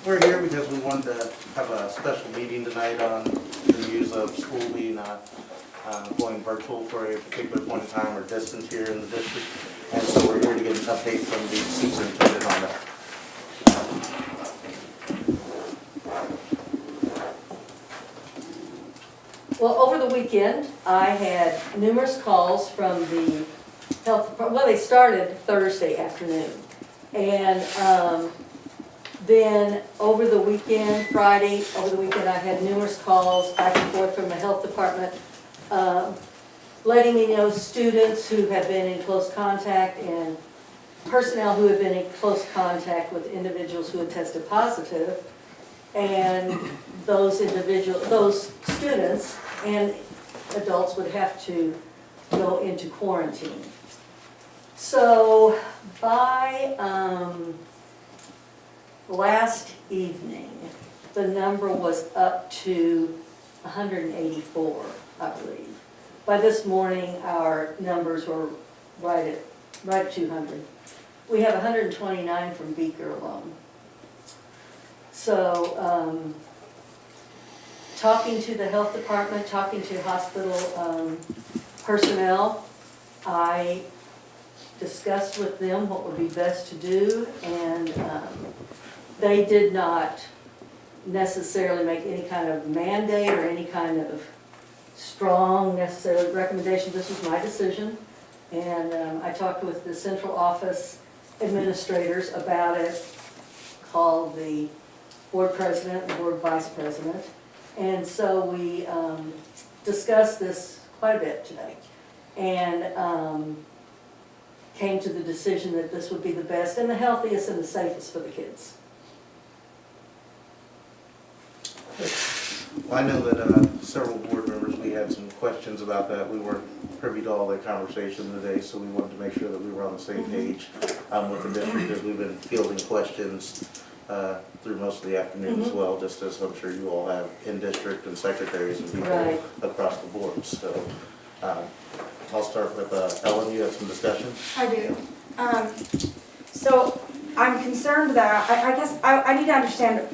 We're here because we wanted to have a special meeting tonight on the news of School BOE not going virtual for a particular point in time or distance here in the district. And so we're here to get an update from the superintendent on that. Well, over the weekend, I had numerous calls from the health department. Well, they started Thursday afternoon. And then over the weekend, Friday, over the weekend, I had numerous calls back and forth from the health department, letting me know students who have been in close contact and personnel who have been in close contact with individuals who have tested positive. And those students and adults would have to go into quarantine. So by last evening, the number was up to 184, I believe. By this morning, our numbers were right at 200. We have 129 from Beaker alone. So, talking to the health department, talking to hospital personnel, I discussed with them what would be best to do, and they did not necessarily make any kind of mandate or any kind of strong necessarily recommendation. This was my decision, and I talked with the central office administrators about it, called the board president and board vice president, and so we discussed this quite a bit today, and came to the decision that this would be the best and the healthiest and the safest for the kids. Well, I know that several board members, we had some questions about that. We weren't privy to all the conversation today, so we wanted to make sure that we were on the same page with the district, as we've been fielding questions through most of the afternoon as well, just as I'm sure you all have in district and secretaries and people across the board. So I'll start with Ellen. You have some discussion? I do. So I'm concerned that, I guess I need to understand,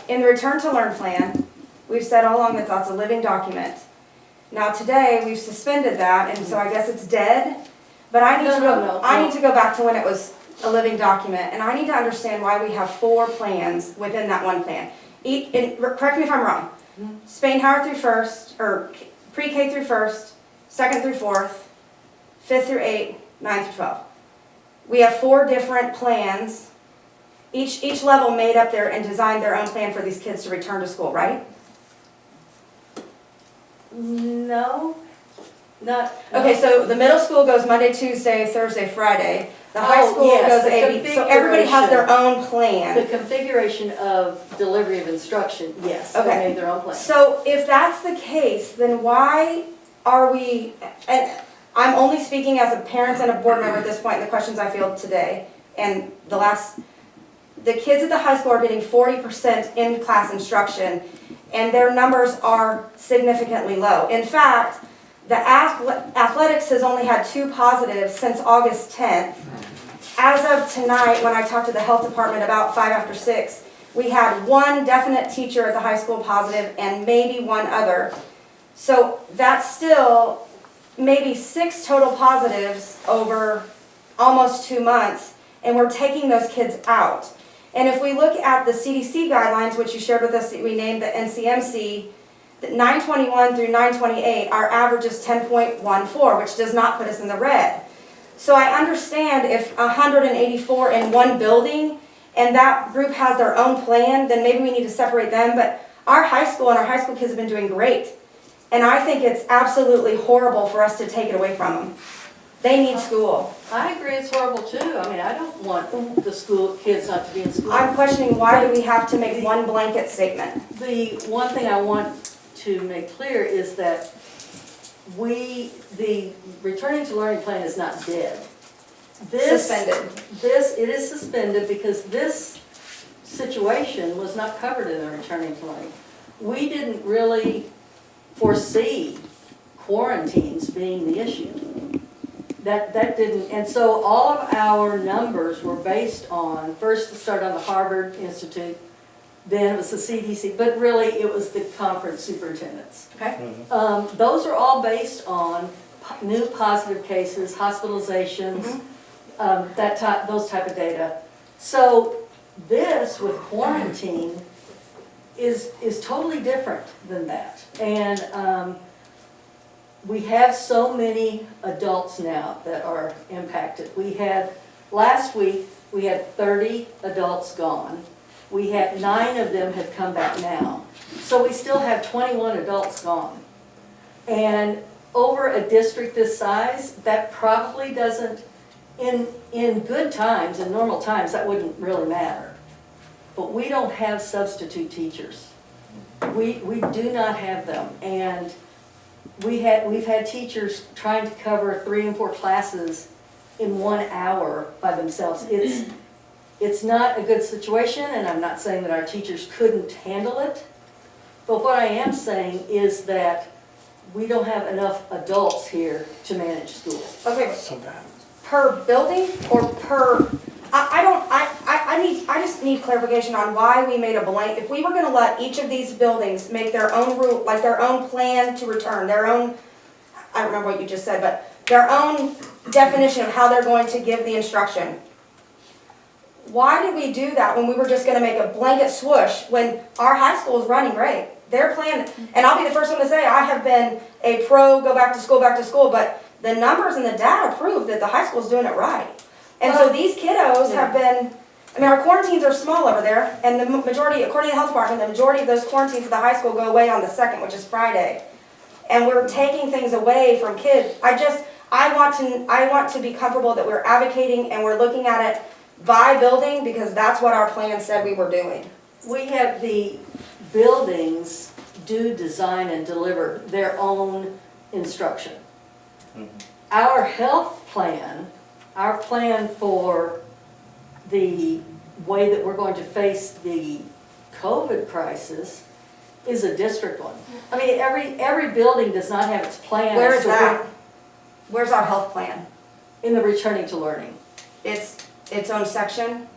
in the Return to Learn plan, we've said all along that that's a living document. Now today, we've suspended that, and so I guess it's dead. But I need to go back to when it was a living document, and I need to understand why we have 4 plans within that one plan. Correct me if I'm wrong. Spain Howard through first, or pre-K through first, 2nd through 4th, 5th through 8th, 9th through 12th. We have 4 different plans. Each level made up their and designed their own plan for these kids to return to school, right? No, not. Okay, so the middle school goes Monday, Tuesday, Thursday, Friday. The high school goes A, B. So everybody has their own plan. The configuration of delivery of instruction, yes, they made their own plan. So if that's the case, then why are we, and I'm only speaking as a parent and a board member at this point in the questions I field today, and the kids at the high school are getting 40% in-class instruction, and their numbers are significantly low. In fact, the athletics has only had 2 positives since August 10th. As of tonight, when I talked to the health department about 5 after 6, we had 1 definite teacher at the high school positive and maybe 1 other. So that's still maybe 6 total positives over almost 2 months, and we're taking those kids out. And if we look at the CDC guidelines, which you shared with us, we named the NCMC, 921 through 928, our average is 10.14, which does not put us in the red. So I understand if 184 in one building, and that group has their own plan, then maybe we need to separate them, but our high school and our high school kids have been doing great. And I think it's absolutely horrible for us to take it away from them. They need school. I agree it's horrible too. I mean, I don't want the school kids not to be in school. I'm questioning why do we have to make one blanket statement? The one thing I want to make clear is that the returning to learning plan is not dead. Suspended. It is suspended because this situation was not covered in the returning to learning. We didn't really foresee quarantines being the issue. That didn't, and so all of our numbers were based on, first to start on the Harvard Institute, then it was the CDC, but really it was the conference superintendents. Okay. Those are all based on new positive cases, hospitalizations, those type of data. So this with quarantine is totally different than that. And we have so many adults now that are impacted. Last week, we had 30 adults gone. We had 9 of them have come back now. So we still have 21 adults gone. And over a district this size, that probably doesn't, in good times, in normal times, that wouldn't really matter. But we don't have substitute teachers. We do not have them. And we've had teachers trying to cover 3 and 4 classes in 1 hour by themselves. It's not a good situation, and I'm not saying that our teachers couldn't handle it. But what I am saying is that we don't have enough adults here to manage school. Okay, So bad. per building or per, I just need clarification on why we made a blank. If we were gonna let each of these buildings make their own route, like their own plan to return, their own, I don't remember what you just said, but their own definition of how they're going to give the instruction. Why did we do that when we were just gonna make a blanket swoosh when our high school is running great? Their plan, and I'll be the first one to say, I have been a pro go back to school, but the numbers and the data prove that the high school's doing it right. And so these kiddos have been, I mean, our quarantines are small over there, and the majority, according to the health department, the majority of those quarantines for the high school go away on the 2nd, which is Friday. And we're taking things away from kids. I want to be comfortable that we're advocating and we're looking at it by building, because that's what our plan said we were doing. We have the buildings do design and deliver their own instruction. Our health plan, our plan for the way that we're going to face the COVID crisis is a district one. I mean, every building does not have its plan. Where is that? Where's our health plan? In the returning to learning. It's its own section?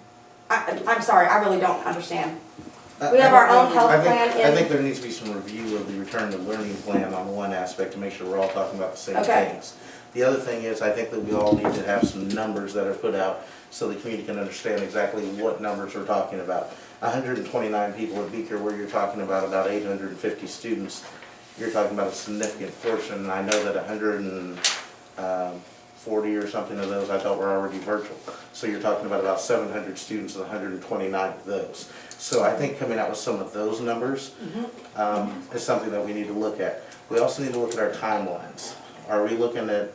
I'm sorry, I really don't understand. We have our own health plan I in, think there needs to be some review of the return to learning plan on one aspect to make sure we're all talking about the same Okay. things. The other thing is, I think that we all need to have some numbers that are put out so the community can understand exactly what numbers we're talking about. 129 people at Beaker, where you're talking about 850 students, you're talking about a significant portion, and I know that 140 or something of those I thought were already virtual. So you're talking about 700 students and 129 of those. So I think coming out with some of those numbers is something that we need to look at. We also need to look at our timelines. Are we looking at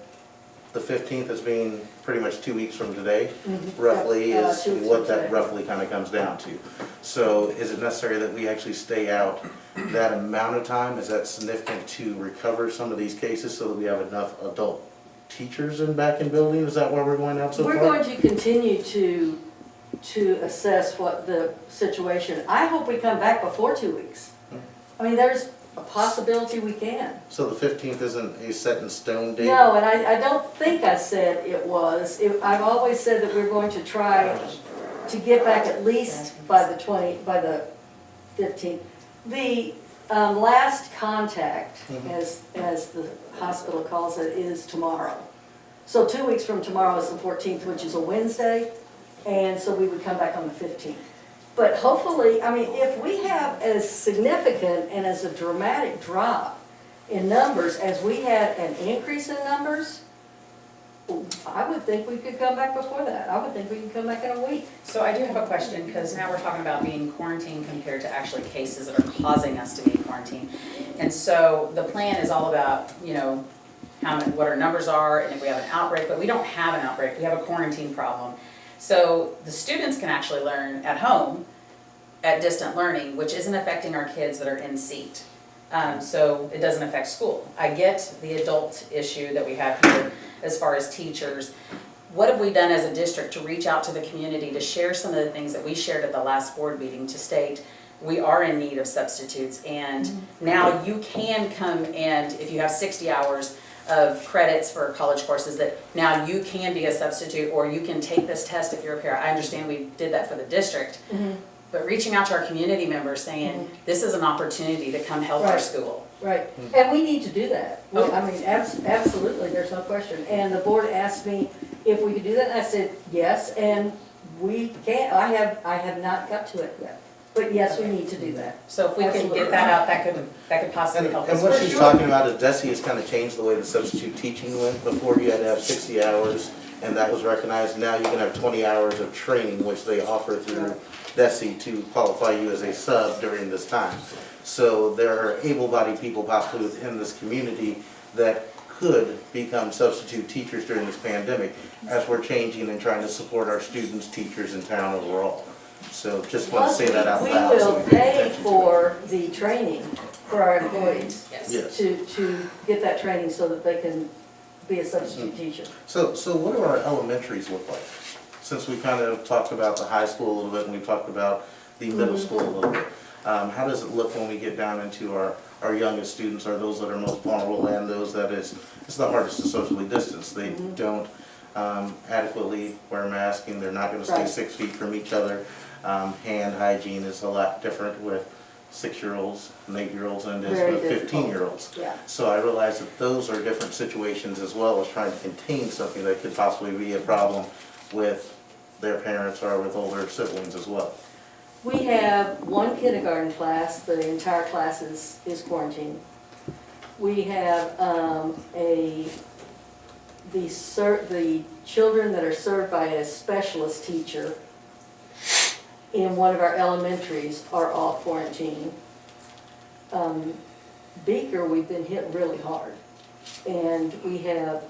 the 15th as being pretty much 2 weeks from today? Roughly is 2 weeks what from that today. roughly kind of comes down to. So is it necessary that we actually stay out that amount of time? Is that significant to recover some of these cases so that we have enough adult teachers back in building? Is that where we're going out so far? We're going to continue to assess what the situation, I hope we come back before 2 weeks. I mean, there's a possibility we can. So the 15th isn't a set in stone date? No, and I don't think I said it was. I've always said that we're going to try to get back at least by the 15th. The last contact, as the hospital calls it, is tomorrow. So 2 weeks from tomorrow is the 14th, which is a Wednesday, and so we would come back on the 15th. But hopefully, I mean, if we have as significant and as a dramatic drop in numbers as we had an increase in numbers, I would think we could come back before that. I would think we could come back in a week. So I do have a question, because now we're talking about being quarantined compared to actually cases that are causing us to be quarantined. And so the plan is all about, you know, what our numbers are, and if we have an outbreak, but we don't have an outbreak, we have a quarantine problem. So the students can actually learn at home at distant learning, which isn't affecting our kids that are in seat. So it doesn't affect school. I get the adult issue that we have here as far as teachers. What have we done as a district to reach out to the community to share some of the things that we shared at the last board meeting to state we are in need of substitutes, and now you can come and if you have 60 hours of credits for college courses, that now you can be a substitute, or you can take this test if you're a parent. I understand we did that for the district, But reaching out to our community members saying, this is an opportunity to come help our Right. school. Right, and we need to do that. Oh. I mean, absolutely, there's no question. And the board asked me if we could do that, and I said, yes, and we can. I have not got to it yet, but yes, we need to do that. So if we can get that out, that could possibly help us. And what for she's sure. talking about is DESE has kind of changed the way the substitute teaching went. Before you had to have 60 hours and that was recognized. Now you can have 20 hours of training, which they offer through DESE to qualify you as a sub during this time. So there are able-bodied people possibly within this community that could become substitute teachers during this pandemic as we're changing and trying to support our students, teachers in town overall. So just want to say that out loud. We so will pay pay attention to it. for the training for our employees. Yes. Yes. To get that training so that they can be a substitute teacher. So what do our elementaries look like? Since we kind of talked about the high school a little bit and we talked about the middle school a little bit, how does it look when we get down into our youngest students, or those that are most vulnerable and those that it's the hardest to socially distance? They don't adequately wear masking, they're not gonna stay Right. 6 feet from each other. Hand hygiene is a lot different with 6-year-olds and 8-year-olds than it is Very with difficult. 15-year-olds. Yeah. So I realize that those are different situations as well as trying to contain something that could possibly be a problem with their parents or with older siblings as well. We have one kindergarten class, the entire class is quarantined. We have the children that are served by a specialist teacher in one of our elementaries are all quarantined. Beaker, we've been hit really hard. And we have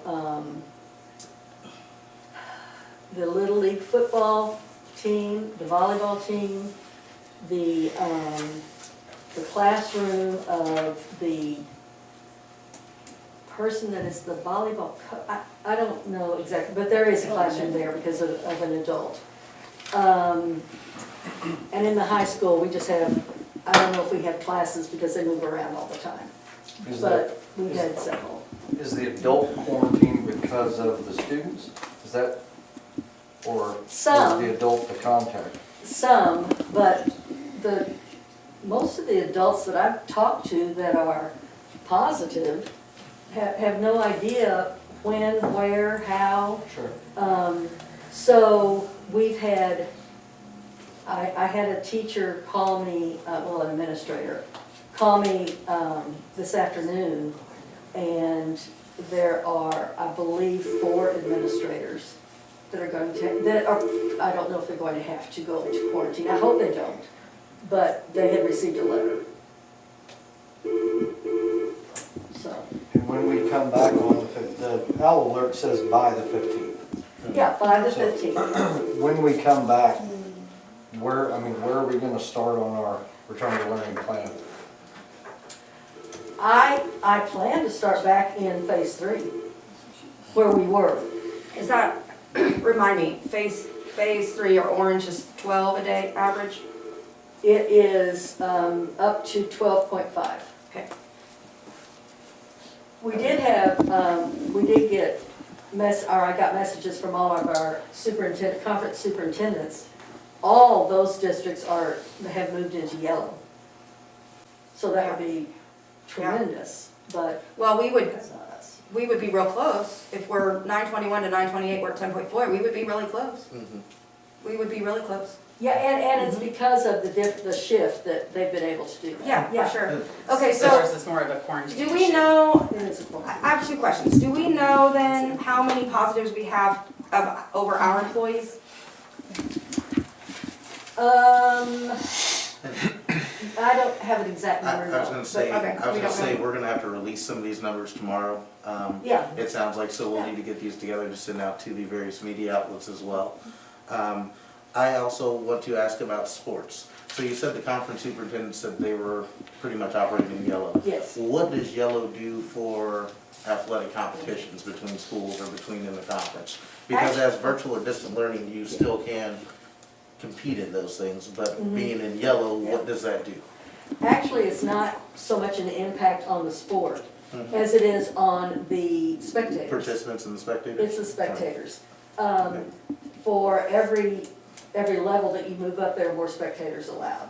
the Little League football team, the volleyball team, the classroom of the person that is the volleyball I don't know exactly, but there is a classroom there because of an adult. And in the high school, we just have, I don't know if we have classes because they move around all the time, but we've had several. Is the adult quarantine because of the students? Is that, or is Some. the adult the contact? Some, but most of the adults that I've talked to that are positive have no idea when, where, how. Sure. So we've had, I had a teacher call me, well, an administrator, call me this afternoon, and there are, I believe, 4 administrators that are going to, I don't know if they're going to have to go into quarantine. I hope they don't, but they had received a letter. So, And when we come back on the owl alert says by the 15th. yeah, by the 15th. When we come back, where are we gonna start on our return to learning plan? I plan to start back in phase 3, where we were. Is that, remind me, phase 3 or orange is 12 a day average? It is up to 12.5. Okay. We did have, we did get I got messages from all of our conference superintendents. All those districts have moved into yellow. So that would be tremendous, but Well, we would that's not us. be real close. If we're 921 to 928, we're at 10.4, we would be really close. Mhm. We would be really close. Yeah, and it's because of the shift that they've been able to do that. Yeah, for sure. Okay, So so ours is more of a quarantine do we issue. know, It is a I have 2 questions. Do we know then how many positives we have over our employees? I don't have an exact I number, was no, gonna say, okay, I was we gonna don't say, know. we're gonna have to release some of these numbers tomorrow. Yeah. It sounds like, so we'll need to get these together to send out to the various media outlets as well. I also want to ask about sports. So you said the conference superintendent said they were pretty much operating in yellow. Yes. What does yellow do for athletic competitions between schools or between in the conference? Because as virtual or distant learning, you still can compete in those things, but being in yellow, what does that do? Actually, it's not so much an impact on the sport as it is on the spectators. Participants and the spectators? It's the spectators. For every every level that you move up, there are more spectators allowed.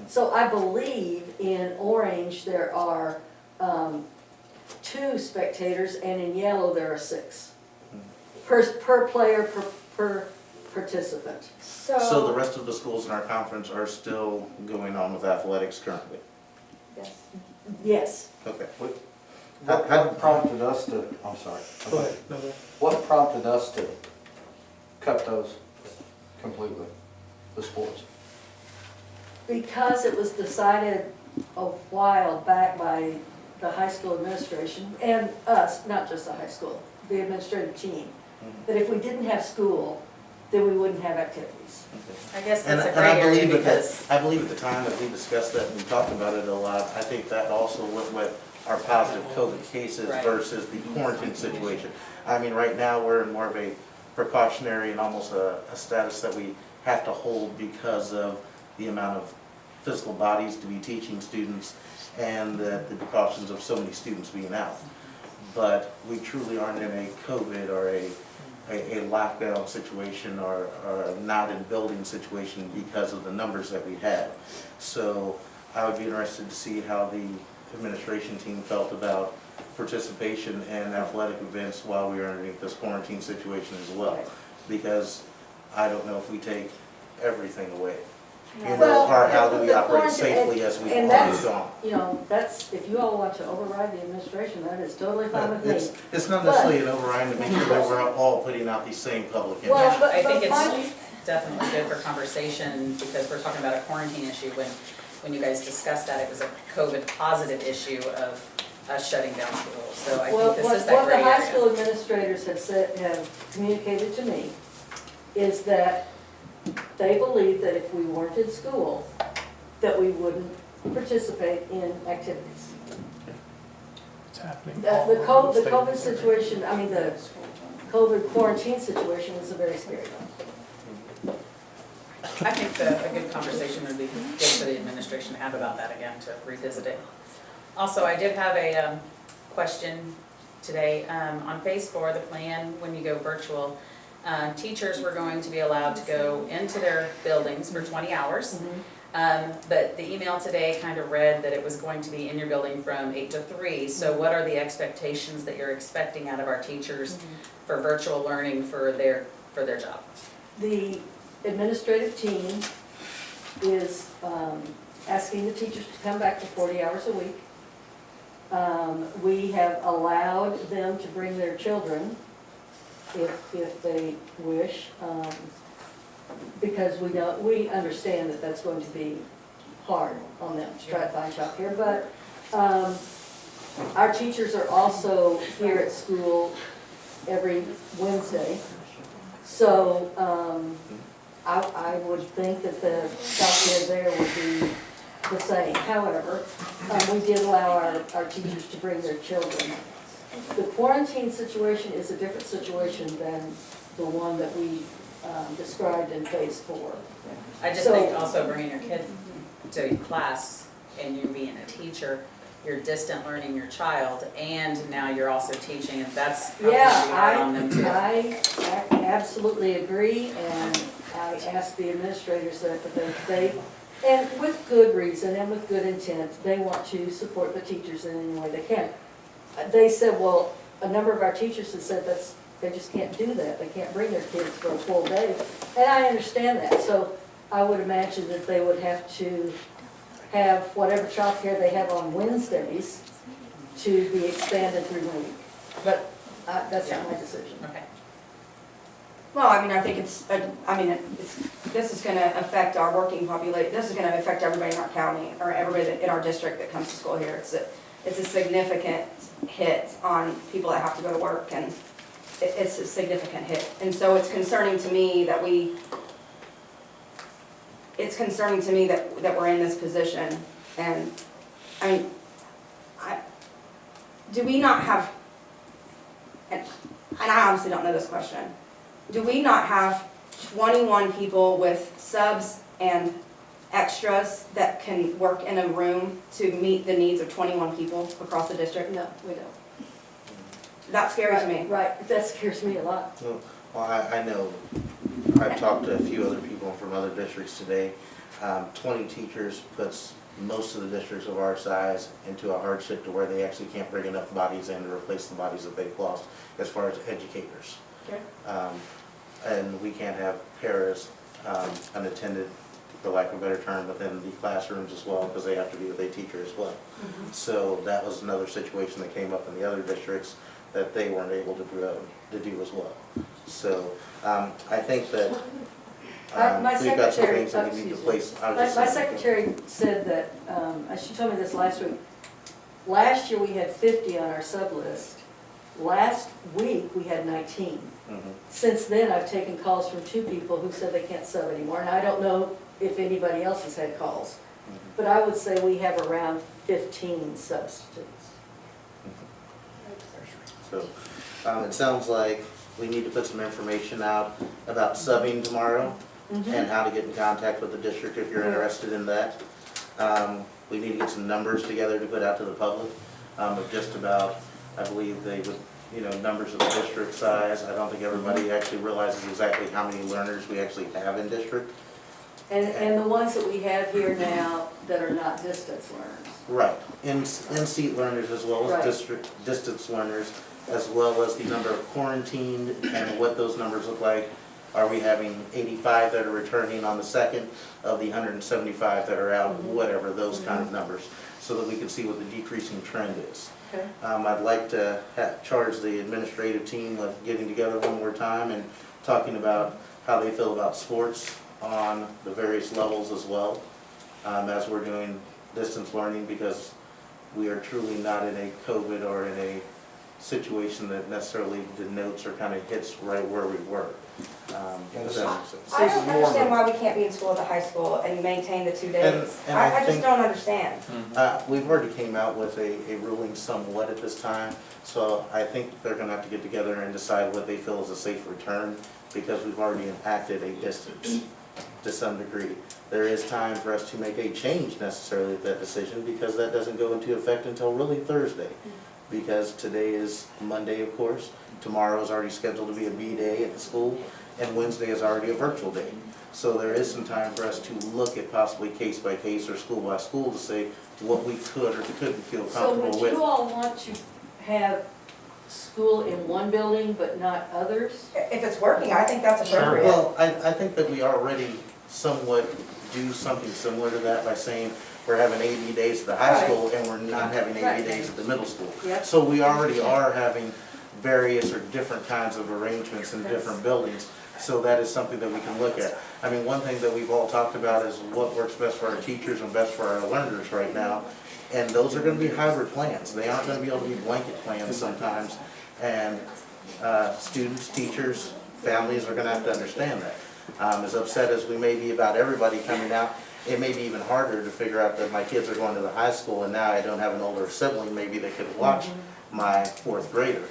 So I believe in orange, there are 2 spectators, and in yellow, there are 6. Per player, per participant. So the rest of the schools in our conference are still going on with athletics currently? Yes. Yes. Okay. What prompted us to, I'm sorry. Go ahead. What prompted us to cut those completely, the sports? Because it was decided a while back by the high school administration, and us, not just the high school, the administrative team, that if we didn't have school, then we wouldn't have activities. I guess And that's a and I gray area believe because, I believe at the time that we discussed that and we talked about it a lot, I think that also went with our positive COVID cases Right. versus the quarantine situation. I mean, right now, we're in more of a precautionary and almost a status that we have to hold because of the amount of physical bodies to be teaching students and the precautions of so many students being out. But we truly aren't in a COVID or a lockdown situation or not in building situation because of the numbers that we had. So I would be interested to see how the administration team felt about participation in athletic events while we are underneath this quarantine situation as well. Right. Because I don't know if we take everything away. You Well, know, or how do we the operate quarantine- safely as we and always that's- gone. You know, that's, if you all want to override the administration, that is totally fine with me. It's not necessarily an override to make sure that we're all putting out the same public Well, image. but- I think but it's definitely good for conversation because we're talking about a quarantine issue. When you guys discussed that, it was a COVID positive issue of us shutting down schools. So I Well, think this is what that the gray high school area. administrators have said, have communicated to me, is that they believe that if we weren't in school, that we wouldn't participate in activities. It's happening. The COVID situation, I mean, the COVID quarantine situation is a very scary one. I think that a good conversation would be good for the administration to have about that again, to revisit it. Also, I did have a question today. On phase 4, the plan, when you go virtual, teachers were going to be allowed to go into their buildings for 20 hours. But the email today kind of read that it was going to be in your building from 8 to 3. So what are the expectations that you're expecting out of our teachers for virtual learning for their job? The administrative team is asking the teachers to come back to 40 hours a week. We have allowed them to bring their children if they wish, because we understand that that's going to be hard on them to try to find childcare. But our teachers are also here at school every Wednesday. So I would think that the childcare there would be the same. However, we did allow our teachers to bring their children. The quarantine situation is a different situation than the one that we described in phase 4. I just So- think also bringing your kid to class and you being a teacher, you're distant learning your child, and now you're also teaching, and that's probably Yeah, hard on them too. I absolutely agree, and I asked the administrators that they, and with good reason and with good intent, they want to support the teachers in any way they can. They said, well, a number of our teachers have said they just can't do that, they can't bring their kids for a full day, and I understand that, so I would imagine that they would have to have whatever childcare they have on Wednesdays to be expanded through the week, but that's not my decision. Okay. Well, I mean, I think this is gonna affect our working population, this is gonna affect everybody in our county, or everybody in our district that comes to school here. It's a significant hit on people that have to go to work, and it's a significant hit. And so it's concerning to me that we're in this position, and, I mean, do we not have, and I honestly don't know this question, do we not have 21 people with subs and extras that can work in a room to meet the needs of 21 people across the district? No, we don't. That's scary to me. Right, that scares me a lot. Well, I know I've talked to a few other people from other districts today. 20 teachers puts most of the districts of our size into a hardship to where they actually can't bring enough bodies in to replace the bodies that they've lost as far as educators. Okay. And we can't have paras unattended, for lack of a better term, within the classrooms as well, because they have to be with a teacher as well. So that was another situation that came up in the other districts that they weren't able to do as well. So I think that My we've got some secretary, things that we need to place. I was just my saying- secretary said that, she told me this last week, last year we had 50 on our sub list. Last week, we had 19. Mhm. Since then, I've taken calls from 2 people who said they can't sub anymore, and I don't know if anybody else has had calls. But I would say we have around 15 substitutes. So it sounds like we need to put some information out about subbing tomorrow and how to get in contact with the district if you're interested in that. We need to get some numbers together to put out to the public of just about, I believe they would, numbers of the district size. I don't think everybody actually realizes exactly how many learners we actually have in district. And the ones that we have here now that are not distance learners. Right, in-seat learners as well as Right. district distance learners, as well as the number of quarantined and what those numbers look like. Are we having 85 that are returning on the second of the 175 that are out, whatever, those kind of numbers, so that we can see what the decreasing trend is. Okay. I'd like to charge the administrative team with getting together one more time and talking about how they feel about sports on the various levels as well, as we're doing distance learning, because we are truly not in a COVID or in a situation that necessarily denotes or kind of hits right where we were. Does that make sense? I don't understand why we can't be in school at the high school and maintain the 2 days. And I I just think- don't understand. We've already came out with a ruling somewhat at this time, so I think they're gonna have to get together and decide what they feel is a safe return, because we've already enacted a distance to some degree. There is time for us to make a change necessarily with that decision, because that doesn't go into effect until really Thursday. Because today is Monday, of course, tomorrow is already scheduled to be a B day at the school, and Wednesday is already a virtual day. So there is some time for us to look at possibly case by case or school by school to say what we could or couldn't feel So comfortable would with. you all want to have school in one building but not others? If it's working, I think that's Sure. appropriate. Well, I think that we already somewhat do something similar to that by saying we're having 80 days at the high Right. school and we're not having 80 Right. days at the middle school. Yep. So we already are having various or different kinds of arrangements in different buildings. So that is something that we can look at. I mean, one thing that we've all talked about is what works best for our teachers and best for our learners right now. And those are gonna be hybrid plans. They aren't gonna be able to be blanket plans sometimes. And students, teachers, families are gonna have to understand that. As upset as we may be about everybody coming out, it may be even harder to figure out that my kids are going to the high school and now I don't have an older sibling maybe that could watch my 4th grader.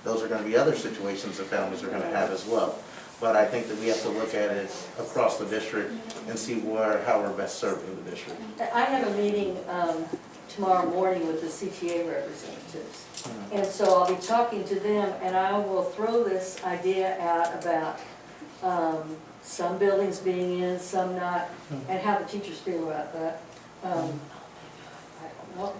Those are gonna be other situations that families are gonna have as well. But I think that we have to look at it across the district and see how we're best serving the district. I have a meeting tomorrow morning with the CTA representatives. And so I'll be talking to them, and I will throw this idea out about some buildings being in, some not, and how the teachers feel about that. I don't know.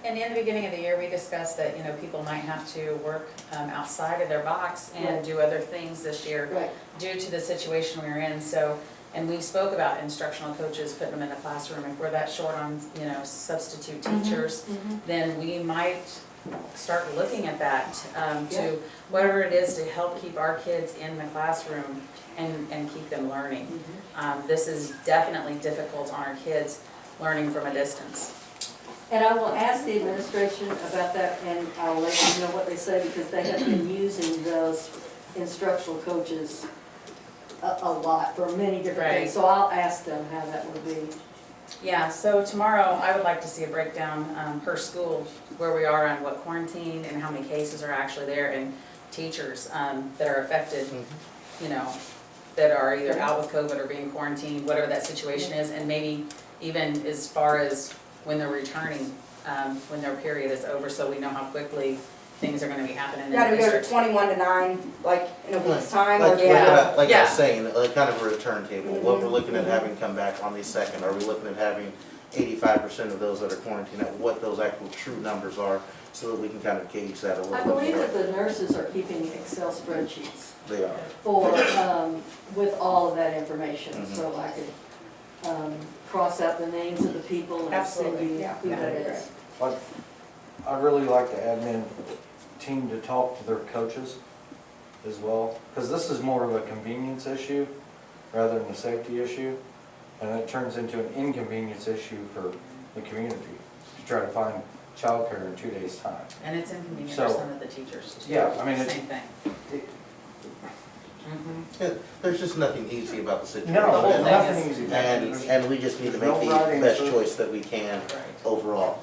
And in the beginning of the year, we discussed that, people might have to work outside of their box and do other things this year Right. due to the situation we were in. So, and we spoke about instructional coaches, putting them in the classroom. If we're that short on, substitute teachers, then we might start looking at that to whatever it is to help keep our kids in the classroom and keep them learning. This is definitely difficult on our kids learning from a distance. And I will ask the administration about that, and I'll let you know what they say, because they have been using those instructional coaches a lot for many different Right. things. So I'll ask them how that would be. Yeah, so tomorrow I would like to see a breakdown per school, where we are on what quarantine and how many cases are actually there, and teachers that are affected, that are either out with COVID or being quarantined, whatever that situation is, and maybe even as far as when they're returning, when their period is over, so we know how quickly things are gonna be happening in the Yeah, do we go to district. 21 to 9, like in a week's time? Like, Or do we- Yeah. like I Yeah. was saying, kind of a return table, what we're Mhm. looking at having come back on the second, are we looking at having 85% of those that are quarantined, at what those actual true numbers are, so that we can kind of gauge that a little I bit more. believe that the nurses are keeping Excel spreadsheets They are. for, with all of that information, Mhm. so I could, cross out the names of the people and send Absolutely. you Yeah. who that Yeah. is. I'd really like the admin team to talk to their coaches as well, because this is more of a convenience issue rather than a safety issue. And it turns into an inconvenience issue for the community to try to find childcare in 2 days' time. And it's inconvenient for So- some of the teachers. too. Yeah, I mean, it's- Same thing. It- Mhm. Yeah, there's just nothing easy about the situation. The whole No, thing nothing is- easy. And we just need to There's make no right the best answer. choice that we can Right. overall.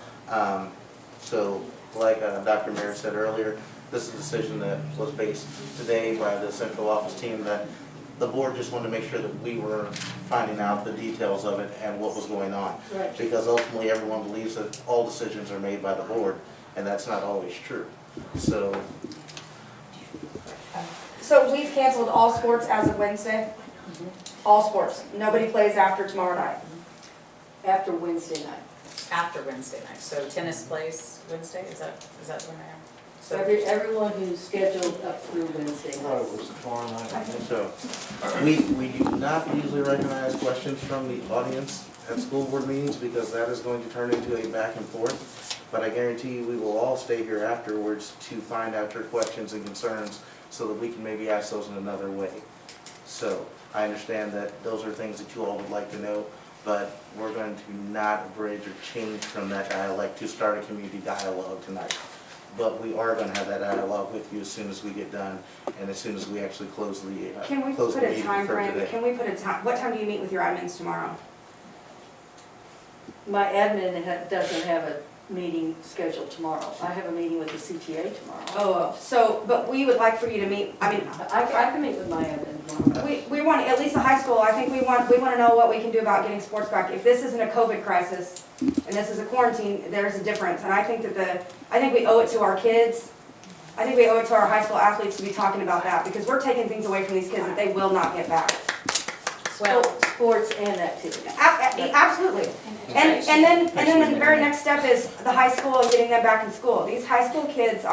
So, like Dr. Mayer said earlier, this is a decision that was based today by the central office team, that the board just wanted to make sure that we were finding out the details of it and what was going on. Right. Because ultimately, everyone believes that all decisions are made by the board, and that's not always true. So, So we've canceled all sports as of Wednesday? All sports. Nobody plays after tomorrow night. After Wednesday night. After Wednesday night, so tennis plays Wednesday, is that when they are? So Everyone who's scheduled up through Wednesday I thought it night. was tomorrow night. so, we do not usually recognize questions from the audience at school board meetings, because that is going to turn into a back and forth. But I guarantee you, we will all stay here afterwards to find out your questions and concerns, so that we can maybe ask those in another way. So, I understand that those are things that you all would like to know, but we're going to not abridge or change from that dialect to start a community dialogue tonight. But we are gonna have that dialogue with you as soon as we get done, and as soon as we actually close the, Can we close put the a meeting time for frame? today. Can we put a time, what time do you meet with your admins tomorrow? My admin doesn't have a meeting scheduled tomorrow. I have a meeting with the CTA tomorrow. Oh, so, but we would like for you to meet, I mean, I can meet with my admin tomorrow. we want, at least the high school, I think we want to know what we can do about getting sports back. If this isn't a COVID crisis and this is a quarantine, there's a difference. And I think that I think we owe it to our kids. I think we owe it to our high school athletes to be talking about that, because we're taking things away from these kids that they will not get back. Well, Sports and activities. Absolutely. And then the very next step is the high school and getting them back in school. These high school kids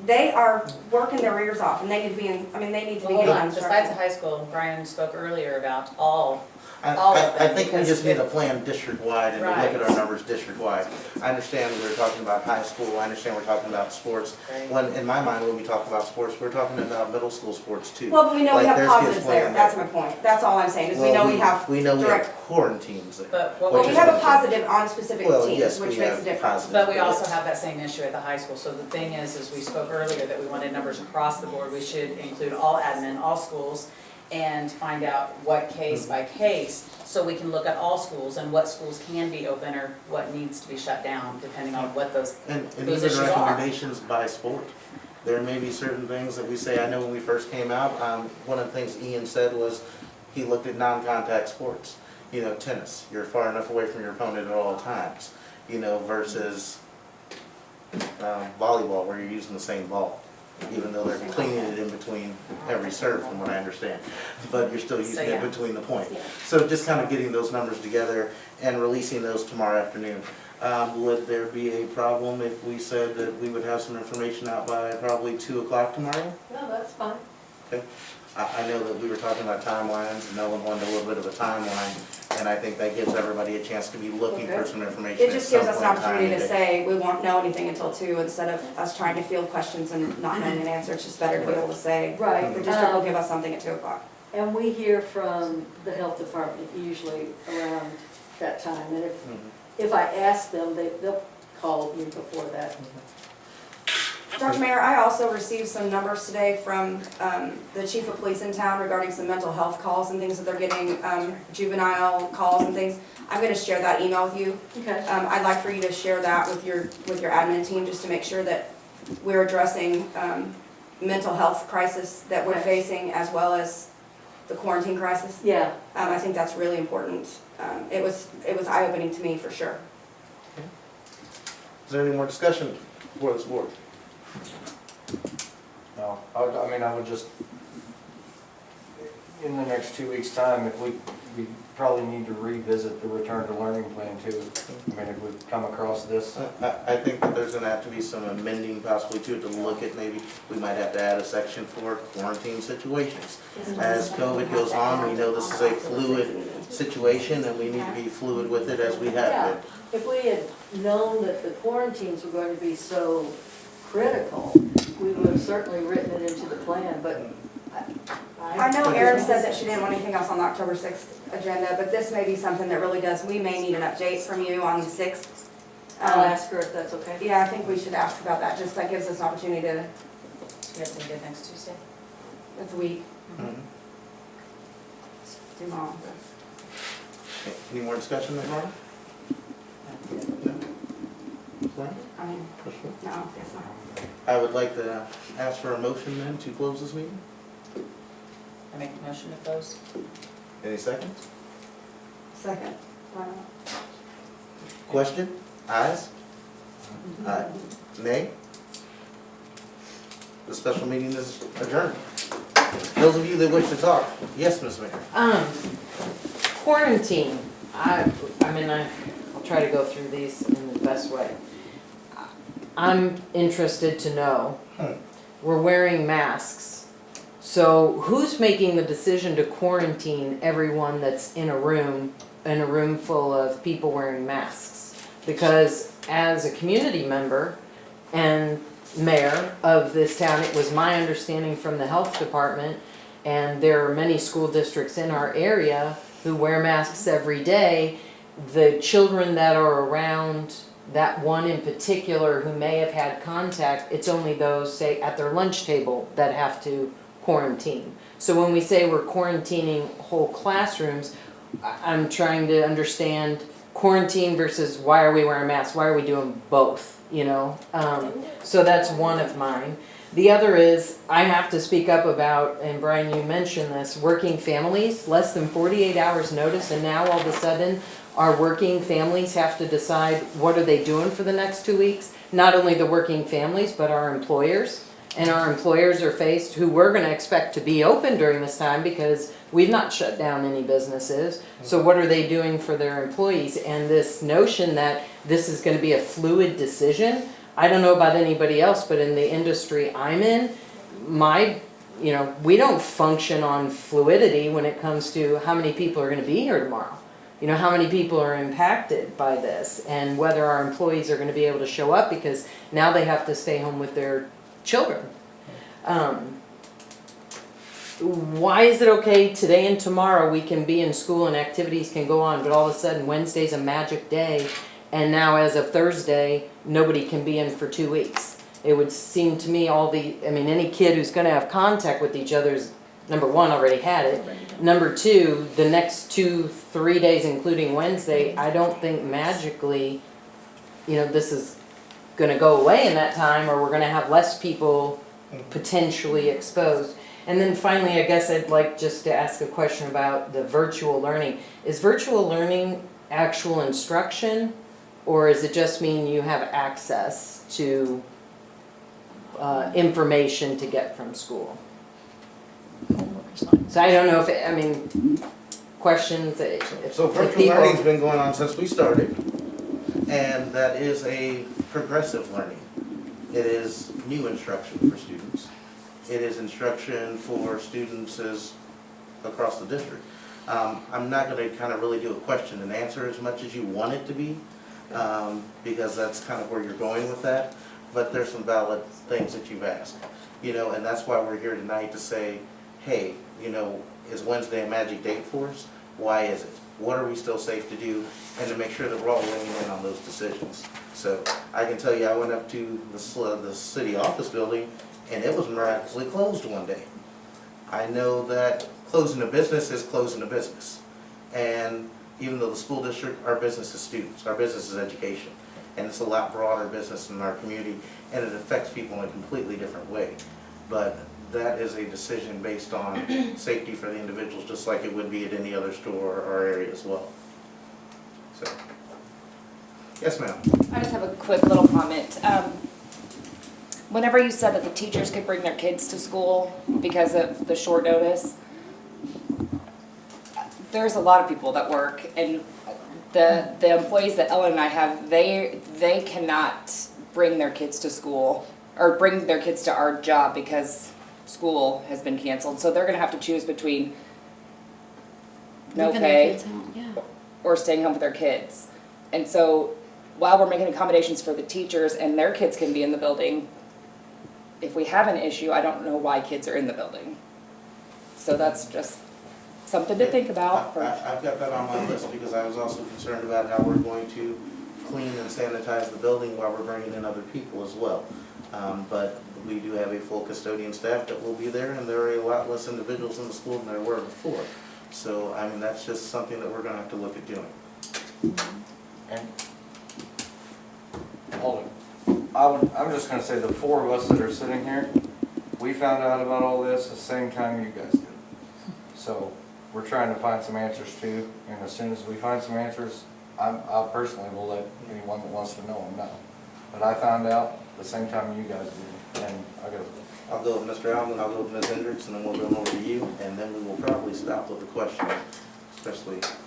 they are working their ears off, and they need to be they need to be well, hold getting on, besides the instruction. high school, Brian spoke earlier about all I of them, think we because just need to if- plan district-wide and to look at our Right. numbers district-wide. I understand we're talking about high school, I understand we're talking about sports. Right. When, in my mind, when we talk about sports, we're talking about middle school sports too. Well, but we know we Like, have there's kids positives playing there, that's my point. That's all I'm saying, is we Well, know we have We know we have direct, quarantines there. But what well, which we is have a what- positive on specific Well, teams, yes, which we makes a have difference. positives. But we also have that same issue at the high school, so the thing is we spoke earlier that we wanted numbers across the board, we should include all admin, all schools, and find out what case by case, so we can look at all schools and what schools can be open or what needs to be shut down, depending on what those, And those even issues are. recommendations by sport. There may be certain things that we say, I know when we first came out, one of the things Ian said was, he looked at non-contact sports. You know, tennis, you're far enough away from your opponent at all times, versus volleyball, where you're using the same ball. Even though they're cleaning it in between every serve, from what I understand, but you're still using So, it yeah. between the point. So just kind of getting those numbers together and releasing those tomorrow afternoon. Would there be a problem if we said that we would have some information out by probably 2 o'clock tomorrow? No, that's fine. Okay. I know that we were talking about timelines, and no one wanted a little bit of a timeline, and I think that gives everybody a chance to be looking for Okay. some information It at just some gives us an point in time opportunity to today. say, we won't know anything until 2, instead of us trying to field questions and not knowing an answer. It's just better to be able to say, Right. the district will give us something at 2 o'clock. And we hear from the health department usually around that time. And Mhm. if I ask them, they'll call you before that. Dr. Mayor, I also received some numbers today from the chief of police in town regarding some mental health calls and things that they're getting, juvenile calls and things. I'm gonna share that email with you. Okay. I'd like for you to share that with your admin team, just to make sure that we're addressing mental health crisis that we're Right. facing, as well as the quarantine crisis. Yeah, I think that's really important. It was eye-opening to me, for sure. Is there any more discussion for this board? No, I mean, I would just, in the next 2 weeks' time, if we probably need to revisit the return to learning plan too. I mean, if we come across this, I think that there's gonna have to be some amending possibly to it, to look at maybe, we might have to add a section for quarantine situations. As COVID goes on, we know this is a fluid situation and we need to be fluid with it as we have been. If we had known that the quarantines were going to be so critical, we would have certainly written it into the plan, but I know Erin said that she didn't want anything else on the October 6th agenda, but this may be something that really does, we may need an update from you on the 6th. I'll ask her if that's okay. Yeah, I think we should ask about that, just that gives us an opportunity to, You guys think good next Tuesday? it's a week, Mhm. it's too long. Okay, any more discussion, Ms. Martin? No? Glenn? I mean, Commissioner? no, guess not. I would like to ask for a motion then to close this meeting. I make a motion to close? Any seconds? Second. Question? Ayes? Aye. Nay? The special meeting is adjourned. Those of you that wish to talk, yes, Ms. Mayor. Quarantine, I'll try to go through these in the best way. I'm interested to know, we're wearing masks, so who's making the decision to quarantine everyone that's in a room full of people wearing masks? Because as a community member and mayor of this town, it was my understanding from the health department, and there are many school districts in our area who wear masks every day. The children that are around that one in particular who may have had contact, it's only those, say, at their lunch table that have to quarantine. So when we say we're quarantining whole classrooms, I'm trying to understand quarantine versus why are we wearing masks? Why are we doing both, you know? So that's one of mine. The other is, I have to speak up about, and Brian, you mentioned this, working families, less than 48 hours notice, and now all of a sudden, our working families have to decide what are they doing for the next 2 weeks. Not only the working families, but our employers. And our employers are faced, who we're gonna expect to be open during this time because we've not shut down any businesses. So what are they doing for their employees? And this notion that this is gonna be a fluid decision, I don't know about anybody else, but in the industry I'm in, we don't function on fluidity when it comes to how many people are gonna be here tomorrow. You know, how many people are impacted by this and whether our employees are gonna be able to show up because now they have to stay home with their children. Why is it okay today and tomorrow we can be in school and activities can go on, but all of a sudden Wednesday's a magic day and now as of Thursday, nobody can be in for 2 weeks? It would seem to me any kid who's gonna have contact with each other's, number one, already had it. Number two, the next 2-3 days, including Wednesday, I don't think magically, this is gonna go away in that time, or we're gonna have less people potentially exposed. And then finally, I guess I'd like just to ask a question about the virtual learning. Is virtual learning actual instruction, or does it just mean you have access to information to get from school? So I don't know questions. So virtual learning's been going on since we started, and that is a progressive learning. It is new instruction for students. It is instruction for students across the district. I'm not gonna kind of really do a question and answer as much as you want it to be, because that's kind of where you're going with that, but there's some valid things that you've asked. And that's why we're here tonight to say, hey, is Wednesday a magic date for us? Why is it? What are we still safe to do? And to make sure that we're all weighing in on those decisions. So I can tell you, I went up to the city office building and it was miraculously closed one day. I know that closing a business is closing a business. And even though the school district, our business is students, our business is education. And it's a lot broader business in our community and it affects people in a completely different way. But that is a decision based on safety for the individuals, just like it would be at any other store or area as well. So, yes, ma'am. I just have a quick little comment. whenever you said that the teachers could bring their kids to school because of the short notice, there's a lot of people that work, and the employees that Ellen and I have, they cannot bring their kids to school or bring their kids to our job because school has been canceled. So they're gonna have to choose between no Leaving their pay kids home, yeah. or staying home with their kids. And so while we're making accommodations for the teachers and their kids can be in the building, if we have an issue, I don't know why kids are in the building. So that's just something to think about. I've got that on my list because I was also concerned about how we're going to clean and sanitize the building while we're bringing in other people as well. But we do have a full custodian staff that will be there, and there are a lot less individuals in the school than there were before. So, I mean, that's just something that we're gonna have to look at doing. And hold it. I'm just gonna say the four of us that are sitting here, we found out about all this the same time you guys did. So we're trying to find some answers too, and as soon as we find some answers, I personally will let anyone that wants to know them know. But I found out the same time you guys did, and I'll go with Mr. Allen, I'll go with Ms. Hendricks, and then we'll go over to you, and then we will probably stop with the questions, especially